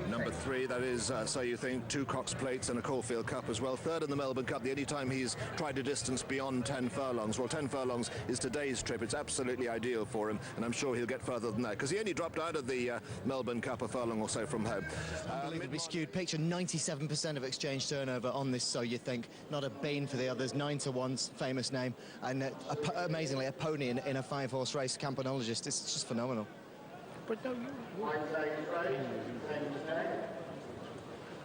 Number 3, that is, so you think, 2 Cox Plates and a Caulfield Cup as well. 3rd in the Melbourne Cup, the only time he's tried a distance beyond 10 furlongs. Well, 10 furlongs is today's trip. It's absolutely ideal for him, and I'm sure he'll get further than that, because he only dropped out of the Melbourne Cup a furlong or so from home. Unbelievably skewed picture, 97% of exchange turnover on this, so you think. Not a bean for the others, 9 to 1's famous name, and amazingly a pony in a 5-horse race, Campanologist. It's just phenomenal.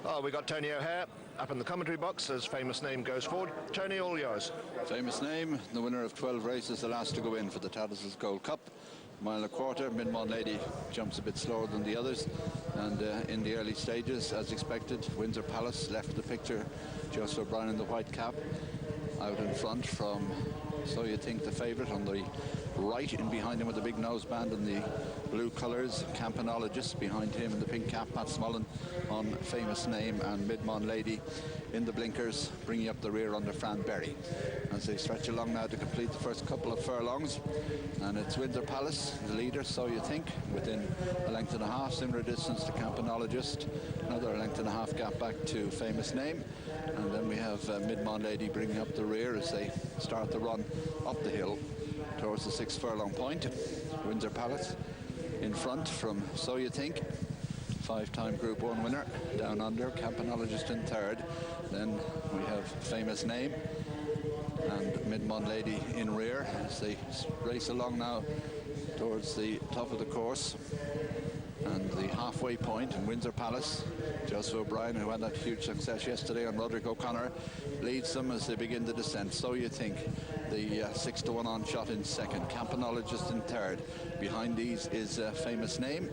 Oh, we got Tony O'Hare up in the commentary box as famous name goes forward. Tony, all yours. Famous name, the winner of 12 races, the last to go in for the Tattersalls Gold Cup. Mile and a quarter. Midmont Lady jumps a bit slower than the others, and in the early stages, as expected, Windsor Palace left the picture. Just O'Brien in the white cap out in front from So You Think, the favourite, on the right, in behind him with the big noseband and the blue colours, Campanologist behind him in the pink cap, Pat Smullen on Famous Name, and Midmont Lady in the blinkers, bringing up the rear under Fran Berry as they stretch along now to complete the first couple of furlongs. And it's Windsor Palace, the leader, So You Think, within a length and a half, similar distance to Campanologist, another length and a half gap back to Famous Name, and then we have Midmont Lady bringing up the rear as they start the run up the hill towards the 6th furlong point. Windsor Palace in front from So You Think, 5-time Group 1 winner. Down under, Campanologist in 3rd. Then we have Famous Name and Midmont Lady in rear as they race along now towards the top of the course and the halfway point. In Windsor Palace, Joseph O'Brien, who had that huge success yesterday on Roderick O'Connor, leads them as they begin the descent. So You Think, the 6 to 1 on shot in 2nd. Campanologist in 3rd. Behind these is Famous Name,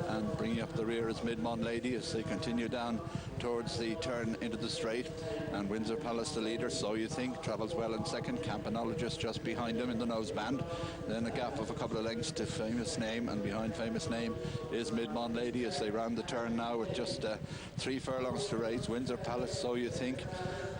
and bringing up the rear is Midmont Lady as they continue down towards the turn into the straight. And Windsor Palace, the leader, So You Think, travels well in 2nd. Campanologist just behind him in the noseband. Then a gap of a couple of lengths to Famous Name, and behind Famous Name is Midmont Lady as they round the turn now with just 3 furlongs to race. Windsor Palace, So You Think,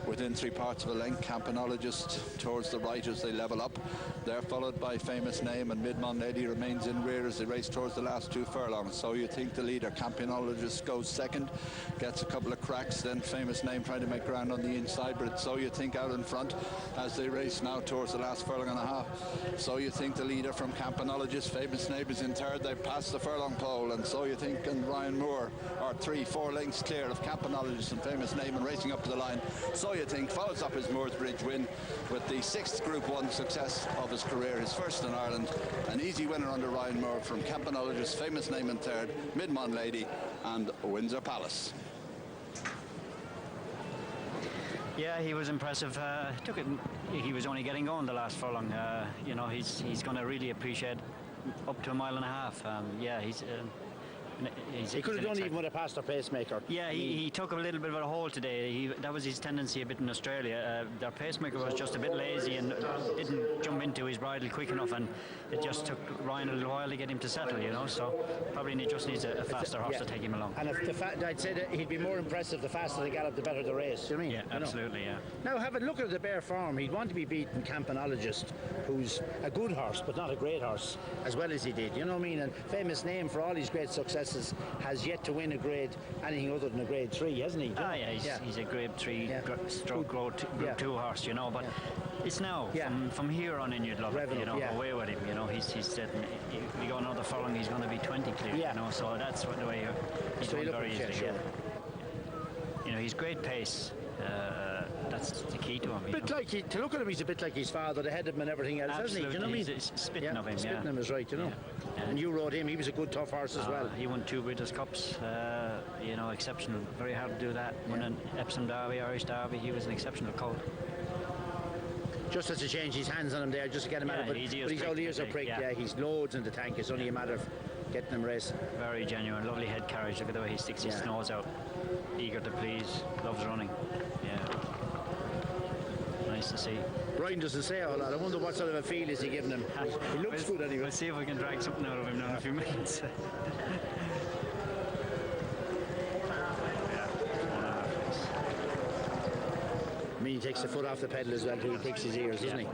within 3/4 of a length. Campanologist towards the right as they level up. They're followed by Famous Name, and Midmont Lady remains in rear as they race towards the last 2 furlongs. So You Think, the leader. Campanologist goes 2nd, gets a couple of cracks, then Famous Name trying to make ground on the inside, but it's So You Think out in front as they race now towards the last furlong and a half. So You Think, the leader from Campanologist. Famous Name is in 3rd. They've passed the furlong pole, and So You Think and Ryan Moore are 3-4 lengths clear of Campanologist and Famous Name, and racing up to the line. So You Think follows up his Moores Bridge win with the 6th Group 1 success of his career, his first in Ireland. An easy winner under Ryan Moore from Campanologist, Famous Name in 3rd, Midmont Lady and Windsor Palace. Yeah, he was impressive. He was only getting going the last furlong. You know, he's going to really appreciate up to a mile and a half. Yeah, he could have done even with a faster pacemaker. Yeah, he took a little bit of a hole today. That was his tendency a bit in Australia. Their pacemaker was just a bit lazy and didn't jump into his bridle quick enough, and it just took Ryan a little while to get him to settle, you know, so probably he just needs a faster horse to take him along. And if I'd say that he'd be more impressive the faster they gallop, the better the race, you know what I mean? Yeah, absolutely, yeah. Now, have a look at the bare form. He'd want to be beating Campanologist, who's a good horse, but not a great horse, as well as he did, you know what I mean? And Famous Name, for all his great successes, has yet to win a grade, anything other than a grade 3, hasn't he? Yeah, he's a grade 3 stroke Group 2 horse, you know, but it's now, from here on in, you'd love it, you know, away with him, you know, he's setting, if we go another furlong, he's going to be 20 clear, you know, so that's the way he's going very easily, You know, he's great pace. That's the key to him. To look at him, he's a bit like his father, the head of him and everything else, Absolutely. Isn't he? Do you know what I mean? He's spitting of him, spitting him is right, you know. And you rode him, he was a good, tough horse as well. He won 2 Breeders' Cups, you know, exceptional. Very hard to do that. Won an Epsom Derby, Irish Derby. He was an exceptional colt. Just has to change his hands on him there, just to get him out of it. But his old ears are pricked, he's loads in the tank. It's only a matter of getting him racing. Very genuine, lovely head carriage. Look at the way he sticks his nose out. Eager to please, loves running. Nice to see. Brian doesn't say a whole lot. I wonder what sort of a feel is he giving him. He looks good anyway. We'll see if we can drag something out of him now in a few minutes. I mean, he takes the foot off the pedal as well, too. He picks his ears, doesn't he?